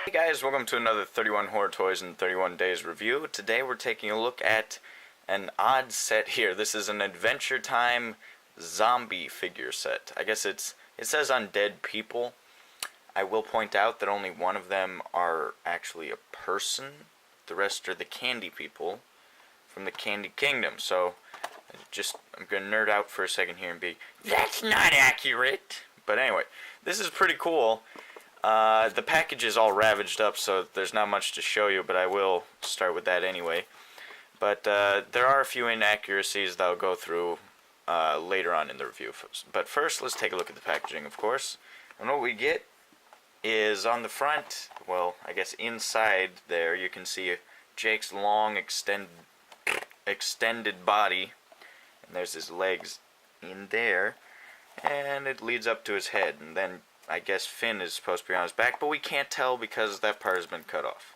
Hey guys, welcome to another 31 Horror Toys in 31 Days review. Today we're taking a look at an odd set here. This is an Adventure Time zombie figure set. I guess it says undead people. I will point out that only one of them are actually a person. The rest are the candy people from the Candy Kingdom. So I'm going to nerd out for a second here and be, that's not accurate. But anyway, this is pretty cool. The package is all ravaged up, so there's not much to show you, but I will start with that anyway. But there are a few inaccuracies that I'll go through later on in the review. But first, let's take a look at the packaging, of course. And what we get is on the front, well, I guess inside there, you can see Jake's long extended body. And there's his legs in there. And it leads up to his head, and then I guess Finn is supposed to be on his back, but we can't tell because that part has been cut off.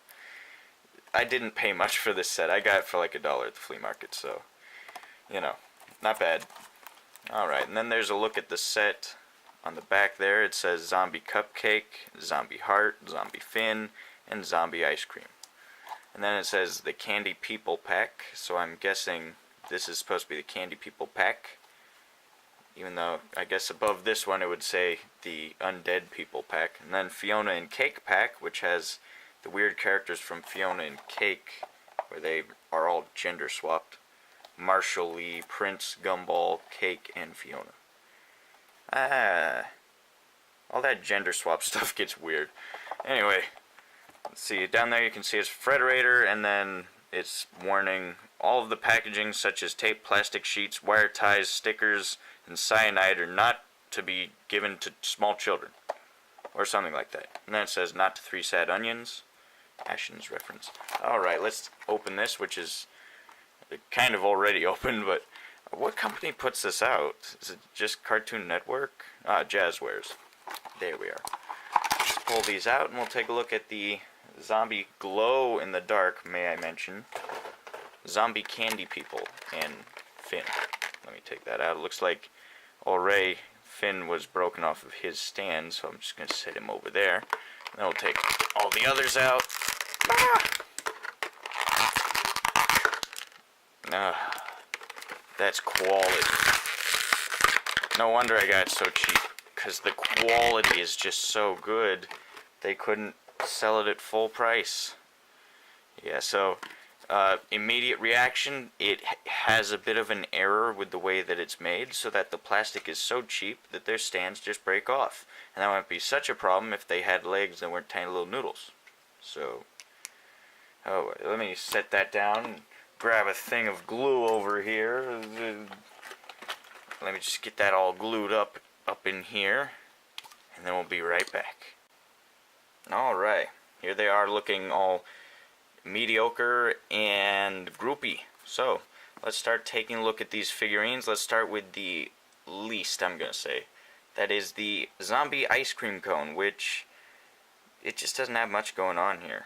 I didn't pay much for this set. I got it for like $1 at the flea market, so, you know, not bad. Alright, and then there's a look at the set on the back there. It says Zombie Cupcake, Zombie Heart, Zombie Finn, and Zombie Ice Cream. And then it says the Candy People Pack, so I'm guessing this is supposed to be the Candy People Pack. Even though, I guess above this one it would say the Undead People Pack. And then Fiona and Cake Pack, which has the weird characters from Fiona and Cake, where they are all gender swapped. Marshall Lee, Prince, Gumball, Cake, and Fiona. All that gender swap stuff gets weird. Anyway, let's see, down there you can see it's Frederator, and then it's warning all of the packaging such as tape, plastic sheets, wire ties, stickers, and cyanide are not to be given to small children, or something like that. And then it says not to 3 sad onions. Ashens reference. Alright, let's open this, which is kind of already open, but what company puts this out? Is it just Cartoon Network? Jazzwares. There we are. Just pull these out and we'll take a look at the zombie glow in the dark, may I mention. Zombie Candy People and Finn. Let me take that out. It looks like already Finn was broken off of his stand, so I'm just going to set him over there. And then we'll take all the others out. That's quality. No wonder I got it so cheap, because the quality is just so good. They couldn't sell it at full price. Yeah, so immediate reaction, it has a bit of an error with the way that it's made, so that the plastic is so cheap that their stands just break off. And that wouldn't be such a problem if they had legs that weren't tiny little noodles. So, let me set that down and grab a thing of glue over here. Let me just get that all glued up in here, and then we'll be right back. Alright, here they are looking all mediocre and groupy. So, let's start taking a look at these figurines. Let's start with the least, I'm going to say. That is the Zombie Ice Cream Cone, which it just doesn't have much going on here.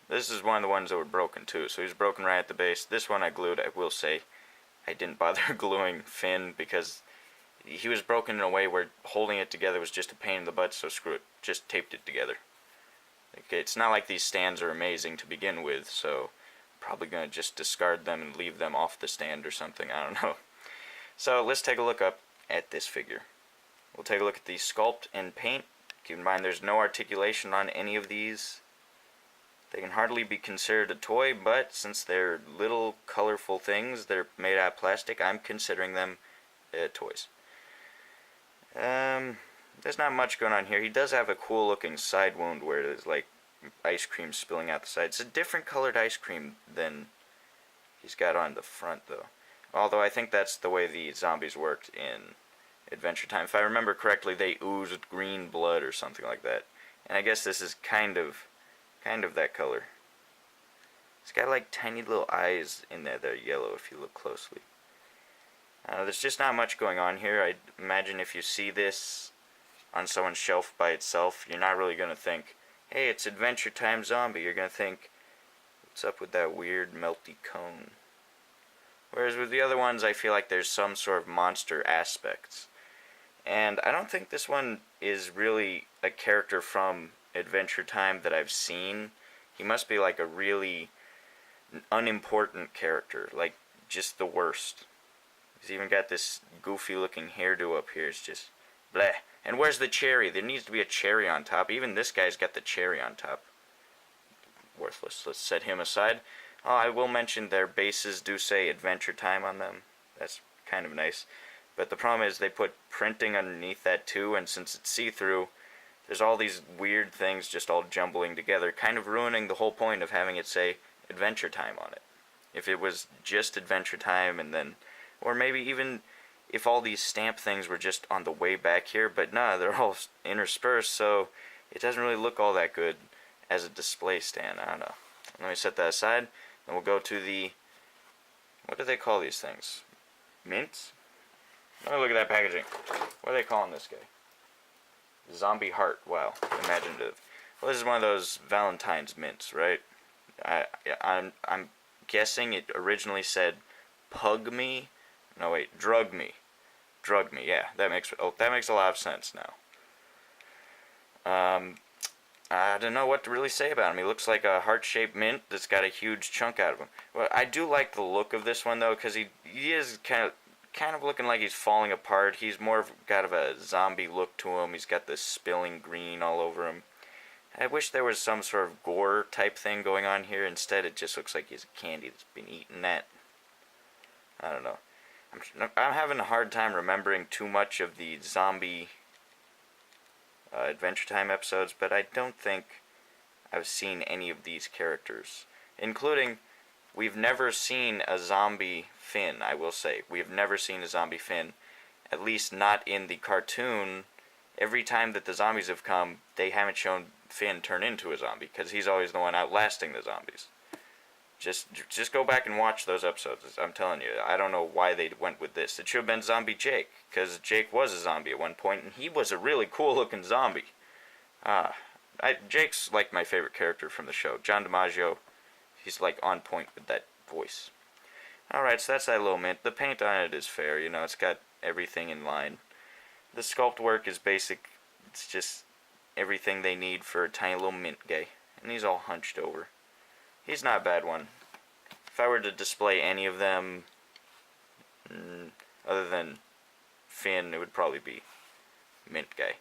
This is one of the ones that were broken too, so he's broken right at the base. This one I glued, I will say. I didn't bother gluing Finn because he was broken in a way where holding it together was just a pain in the butt, so screw it. Just taped it together. It's not like these stands are amazing to begin with, so I'm probably going to just discard them and leave them off the stand or something, I don't know. So let's take a look up at this figure. We'll take a look at the Sculpt and Paint. Keep in mind there's no articulation on any of these. They can hardly be considered a toy, but since they're little colorful things that are made out of plastic, I'm considering them toys. There's not much going on here. He does have a cool looking side wound where there's like ice cream spilling out the side. It's a different colored ice cream than he's got on the front though. Although I think that's the way the zombies worked in Adventure Time. If I remember correctly, they oozed green blood or something like that. And I guess this is kind of that color. It's got like tiny little eyes in there that are yellow if you look closely. There's just not much going on here. I imagine if you see this on someone's shelf by itself, you're not really going to think, hey, it's Adventure Time Zombie. You're going to think, what's up with that weird melty cone? Whereas with the other ones, I feel like there's some sort of monster aspects. And I don't think this one is really a character from Adventure Time that I've seen. He must be like a really unimportant character, like just the worst. He's even got this goofy looking hairdo up here. It's just bleh. And where's the cherry? There needs to be a cherry on top. Even this guy's got the cherry on top. Worthless. Let's set him aside. Oh, I will mention their bases do say Adventure Time on them. That's kind of nice. But the problem is they put printing underneath that too, and since it's see-through, there's all these weird things just all jumbling together, kind of ruining the whole point of having it say Adventure Time on it. If it was just Adventure Time and then, or maybe even if all these stamp things were just on the way back here, but nah, they're all interspersed, so it doesn't really look all that good as a display stand. I don't know. Let me set that aside, and we'll go to the, what do they call these things? Mints? Let me look at that packaging. What are they calling this guy? Zombie Heart. Wow, imaginative. Well, this is one of those Valentine's mints, right? I'm guessing it originally said Pug Me. No, wait, Drug Me. Drug Me. Yeah, that makes a lot of sense now. I don't know what to really say about him. He looks like a heart-shaped mint that's got a huge chunk out of him. Well, I do like the look of this one though, because he is kind of looking like he's falling apart. He's more got of a zombie look to him. He's got this spilling green all over him. I wish there was some sort of gore type thing going on here. Instead, it just looks like he's a candy that's been eaten that. I don't know. I'm having a hard time remembering too much of the zombie Adventure Time episodes, but I don't think I've seen any of these characters. Including, we've never seen a zombie Finn, I will say. We have never seen a zombie Finn. At least not in the cartoon. Every time that the zombies have come, they haven't shown Finn turn into a zombie, because he's always the one outlasting the zombies. Just go back and watch those episodes. I'm telling you, I don't know why they went with this. It should have been Zombie Jake, because Jake was a zombie at one point, and he was a really cool-looking zombie. Jake's like my favorite character from the show. John DiMaggio, he's like on point with that voice. Alright, so that's that little mint. The paint on it is fair, you know, it's got everything in line. The sculpt work is basic. It's just everything they need for a tiny little mint guy. And he's all hunched over. He's not a bad one. If I were to display any of them, other than Finn, it would probably be Mint Guy.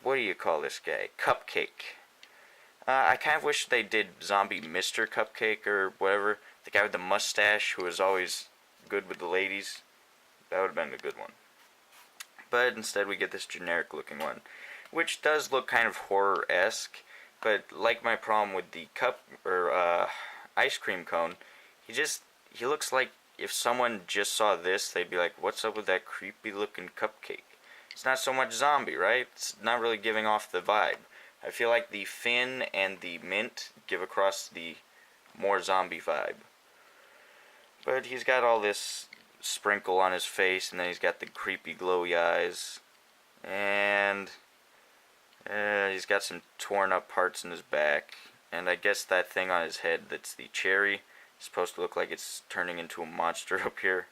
What do you call this guy? Cupcake. I kind of wish they did Zombie Mr. Cupcake or whatever. The guy with the mustache who was always good with the ladies. That would have been a good one. But instead we get this generic looking one, which does look kind of horror-esque. But like my problem with the cup or ice cream cone, he looks like if someone just saw this, they'd be like, "What's up with that creepy looking cupcake?" It's not so much zombie, right? It's not really giving off the vibe. I feel like the Finn and the mint give across the more zombie vibe. But he's got all this sprinkle on his face, and then he's got the creepy glowy eyes, and he's got some torn up parts in his back, and I guess that thing on his head that's the cherry is supposed to look like it's turning into a monster up here.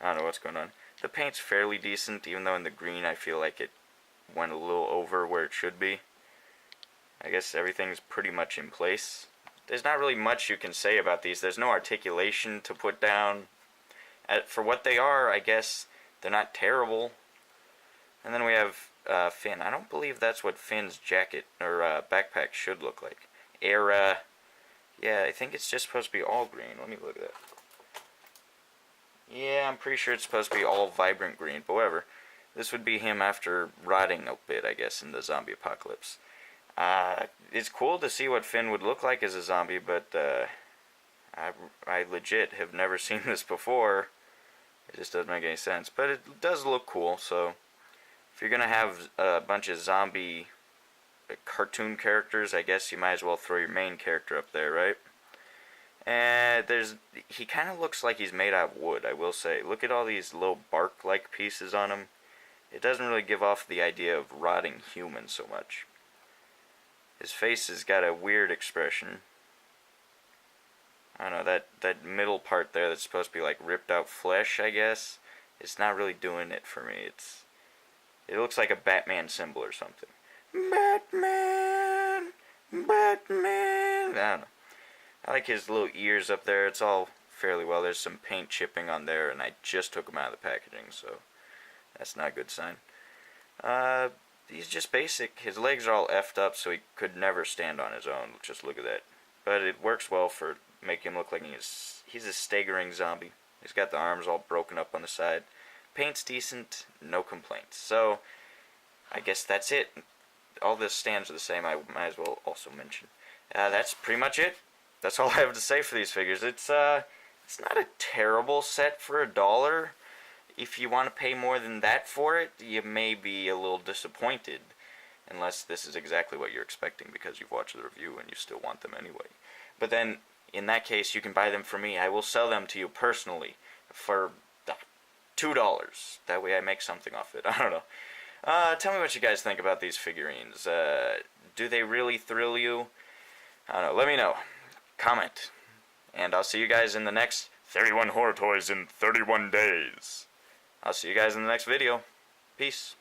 I don't know what's going on. The paint's fairly decent, even though in the green I feel like it went a little over where it should be. I guess everything's pretty much in place. There's not really much you can say about these. There's no articulation to put down. For what they are, I guess they're not terrible. And then we have Finn. I don't believe that's what Finn's jacket or backpack should look like. Yeah, I think it's just supposed to be all green. Let me look at that. Yeah, I'm pretty sure it's supposed to be all vibrant green, but whatever. This would be him after rotting a bit, I guess, in the zombie apocalypse. It's cool to see what Finn would look like as a zombie, but I legit have never seen this before. It just doesn't make any sense. But it does look cool, so if you're going to have a bunch of zombie cartoon characters, I guess you might as well throw your main character up there, right? And he kind of looks like he's made out of wood, I will say. Look at all these little bark-like pieces on him. It doesn't really give off the idea of rotting human so much. His face has got a weird expression. I don't know, that middle part there that's supposed to be like ripped out flesh, I guess. It's not really doing it for me. It looks like a Batman symbol or something. Batman, Batman. I don't know. I like his little ears up there. It's all fairly well. There's some paint chipping on there, and I just took them out of the packaging, so that's not a good sign. He's just basic. His legs are all effed up, so he could never stand on his own. Just look at that. But it works well for making him look like he's a staggering zombie. He's got the arms all broken up on the side. Paint's decent, no complaints. So, I guess that's it. All the stands are the same, I might as well also mention. That's pretty much it. That's all I have to say for these figures. It's not a terrible set for $1. If you want to pay more than that for it, you may be a little disappointed. Unless this is exactly what you're expecting because you've watched the review and you still want them anyway. But then, in that case, you can buy them from me. I will sell them to you personally for $2. That way I make something off it. I don't know. Tell me what you guys think about these figurines. Do they really thrill you? I don't know. Let me know. Comment. And I'll see you guys in the next 31 Horror Toys in 31 days. I'll see you guys in the next video. Peace.